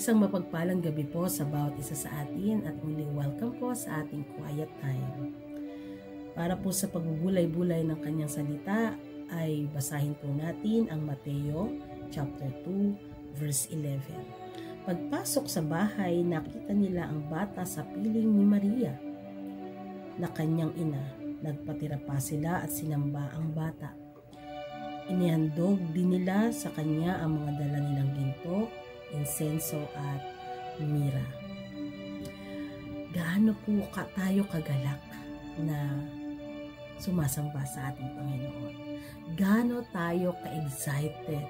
Isang mapagpalang gabi po sa bawat isa sa atin at muling welcome po sa ating quiet time. Para po sa pagbubulay-bulay ng kanyang salita ay basahin po natin ang Mateo chapter 2 verse 11. Pagpasok sa bahay, nakita nila ang bata sa piling ni Maria na kanyang ina. Nagpatira pa sila at sinamba ang bata. Inihandog din nila sa kanya ang mga dala nilang ginto, insenso at mira. Gaano po tayo kagalak na sumasamba sa ating Panginoon? Gaano tayo ka-excited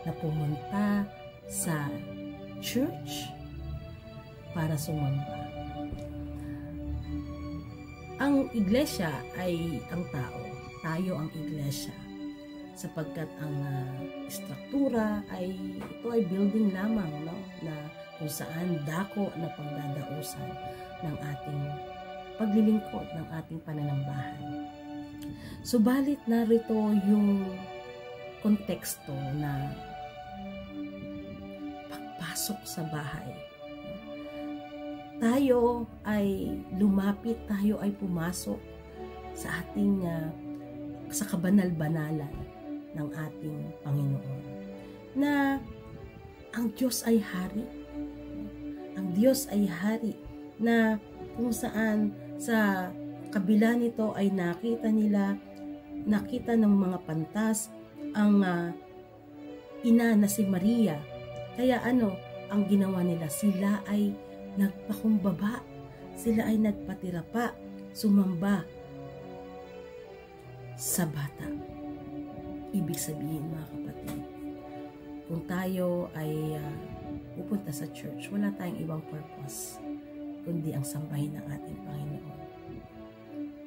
na pumunta sa church para sumamba? Ang iglesia ay ang tao. Tayo ang iglesia. Sapagkat ang struktura ay ito ay building lamang, no? Na kung saan dako na pagdadausan ng ating paglilingkod, ng ating pananambahan. Subalit narito yung konteksto na pagpasok sa bahay. Tayo ay lumapit, tayo ay pumasok sa ating sa kabanal-banalan ng ating Panginoon, na ang Diyos ay hari. Ang Diyos ay hari na kung saan sa kabila nito ay nakita ng mga pantas ang ina na si Maria. Kaya ang ginawa nila? Sila ay nagpakumbaba, sila ay nagpatira pa, sumamba sa bata. Ibig sabihin, mga kapatid, kung tayo ay pupunta sa church, wala tayong ibang purpose kundi ang sambahin ng ating Panginoon.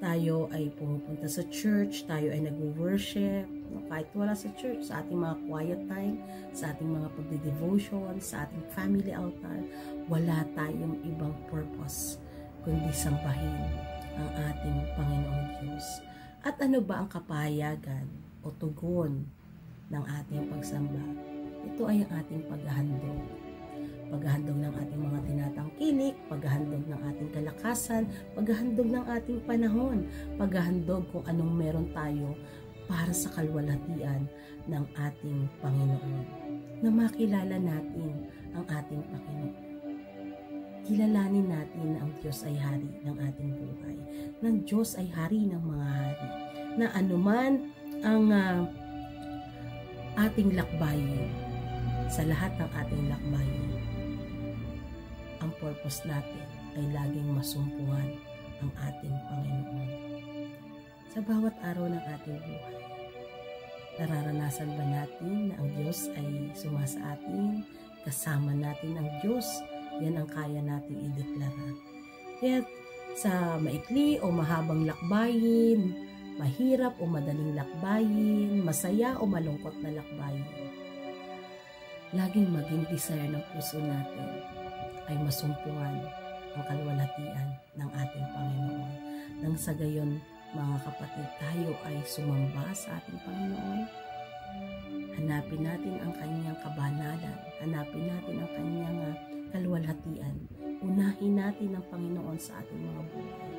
Tayo ay pumupunta sa church, tayo ay nag-worship, kahit wala sa church, sa ating mga quiet time, sa ating mga pagde-devotion, sa ating family altar, wala tayong ibang purpose kundi sambahin ang ating Panginoong Diyos. At ano ba ang kapahayagan o tugon ng ating pagsamba? Ito ay ang ating paghahandog. Paghahandog ng ating mga tinatangkilik, paghahandog ng ating kalakasan, paghahandog ng ating panahon, paghahandog kung anong meron tayo para sa kalwalhatian ng ating Panginoon. Na makilala natin ang ating Panginoon. Kilalanin natin na ang Diyos ay hari ng ating buhay. Na ang Diyos ay hari ng mga hari. Na anuman ang ating lakbayin, sa lahat ng ating lakbayin, ang purpose natin ay laging masumpungan ang ating Panginoon. Sa bawat araw ng ating buhay, nararanasan ba natin na ang Diyos ay sumasa atin, kasama natin ang Diyos? Yan ang kaya nating ideklara. Kaya sa maikli o mahabang lakbayin, mahirap o madaling lakbayin, masaya o malungkot na lakbayin, laging maging desire ng puso natin ay masumpungan ang kalwalhatian ng ating Panginoon. Nang sa gayon, mga kapatid, tayo ay sumamba sa ating Panginoon. Hanapin natin ang kanyang kabanalan, hanapin natin ang kanyang kalwalhatian. Unahin natin ang Panginoon sa ating mga buhay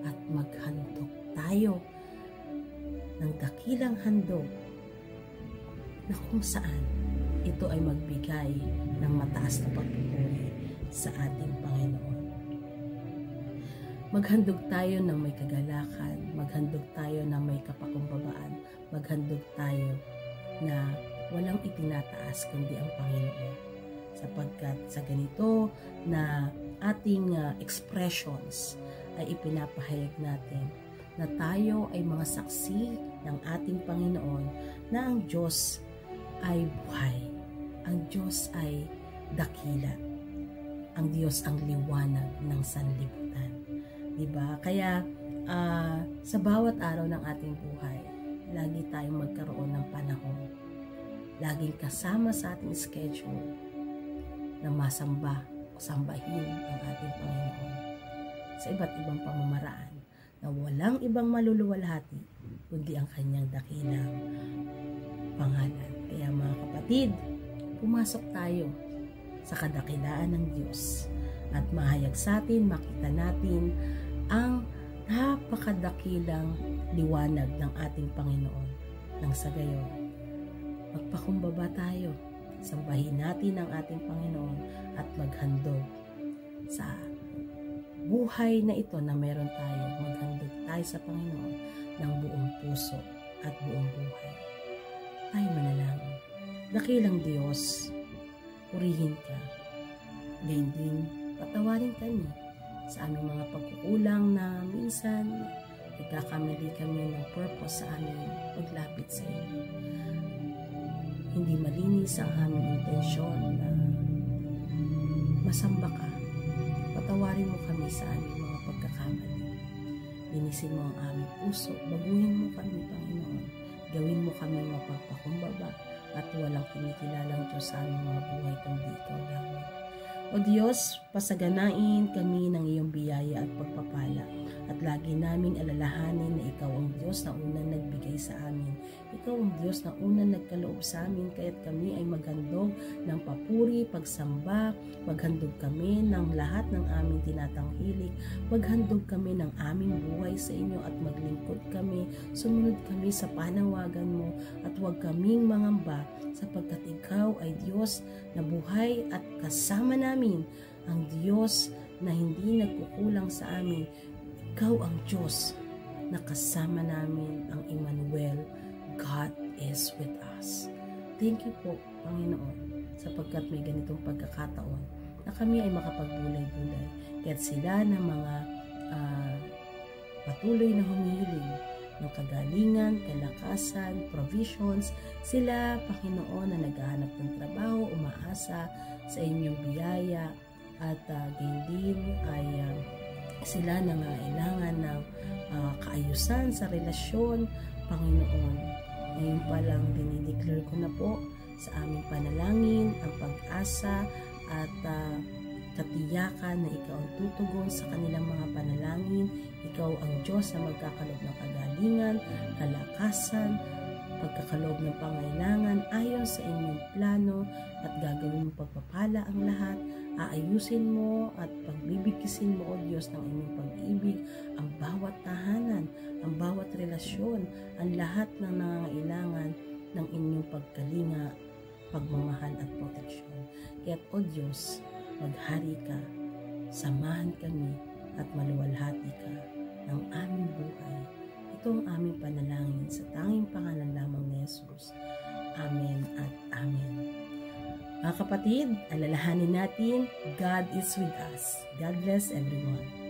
at maghandog tayo ng dakilang handog na kung saan ito ay magbigay ng mataas na pagpupuri sa ating Panginoon. Maghandog tayo ng may kagalakan, maghandog tayo ng may kapakumbabaan, maghandog tayo na walang itinataas kundi ang Panginoon. Sapagkat sa ganito na ating expressions ay ipinapahayag natin na tayo ay mga saksi ng ating Panginoon na ang Diyos ay buhay, ang Diyos ay dakila, ang Diyos ang liwanag ng sanlibutan. Diba? Kaya sa bawat araw ng ating buhay, lagi tayong magkaroon ng panahon, laging kasama sa ating schedule na masamba o sambahin ang ating Panginoon sa iba't ibang pamamaraan na walang ibang maluluwalhati kundi ang kanyang dakilang pangalan. Kaya mga kapatid, pumasok tayo sa kadakilaan ng Diyos at mahayag sa atin, makita natin ang napakadakilang liwanag ng ating Panginoon. Nang sa gayon, magpakumbaba tayo, sambahin natin ang ating Panginoon at maghandog sa buhay na ito na meron tayo. Maghandog tayo sa Panginoon ng buong puso at buong buhay. Tayo manalangin. Dakilang Diyos, purihin ka. Gayon din, patawarin kami sa aming mga pagkukulang na minsan nagkakamali kami ng purpose sa aming paglapit sa iyo. Hindi malinis ang aming intensyon na masamba ka. Patawarin mo kami sa aming mga pagkakamali. Linisin mo ang aming puso. Baguhin mo kami, Panginoon. Gawin mo kami mapagpakumbaba at walang kinikilalang Diyos sa aming mga buhay kundi ikaw lamang. O Diyos, pasaganain kami ng iyong biyaya at pagpapala at lagi naming alalahanin na ikaw ang Diyos na unang nagbigay sa amin. Ikaw ang Diyos na unang nagkaloob sa amin, kaya't kami ay maghandog ng papuri, pagsamba, maghandog kami ng lahat ng aming tinatanghilik, maghandog kami ng aming buhay sa inyo at maglingkod kami, sumunod kami sa panawagan mo at huwag kaming mangamba sapagkat ikaw ay Diyos na buhay at kasama namin, ang Diyos na hindi nagkukulang sa amin. Ikaw ang Diyos na kasama namin, ang Emmanuel. God is with us. Thank you po, Panginoon, sapagkat may ganitong pagkakataon na kami ay makapagbulay-bulay. Kaya't sila na mga patuloy na humihiling ng kagalingan, kalakasan, provisions, sila, Panginoon, na naghahanap ng trabaho, umaasa sa inyong biyaya at gayon din ay sila nangailangan ng kaayusan sa relasyon, Panginoon. Ngayon pa lang dinideclare ko na po sa aming panalangin ang pag-asa at katiyakan na ikaw ang tutugon sa kanilang mga panalangin. Ikaw ang Diyos na magkakalob ng kagalingan, kalakasan, pagkakalob ng pangailangan ayon sa inyong plano at gagawin mo pagpapala ang lahat. Aayusin mo at pagbibigkisin mo, O Diyos, ng inyong pag-ibig ang bawat tahanan, ang bawat relasyon, ang lahat ng nangangailangan ng inyong pagkalinga, pagmamahal at proteksyon. Kaya't, O Diyos, maghari ka, samahan kami at maluwalhati ka ng aming buhay. Ito ang aming panalangin sa tanging pangalan lamang ni Jesus. Amen at Amen. Mga kapatid, alalahanin natin, God is with us. God bless everyone.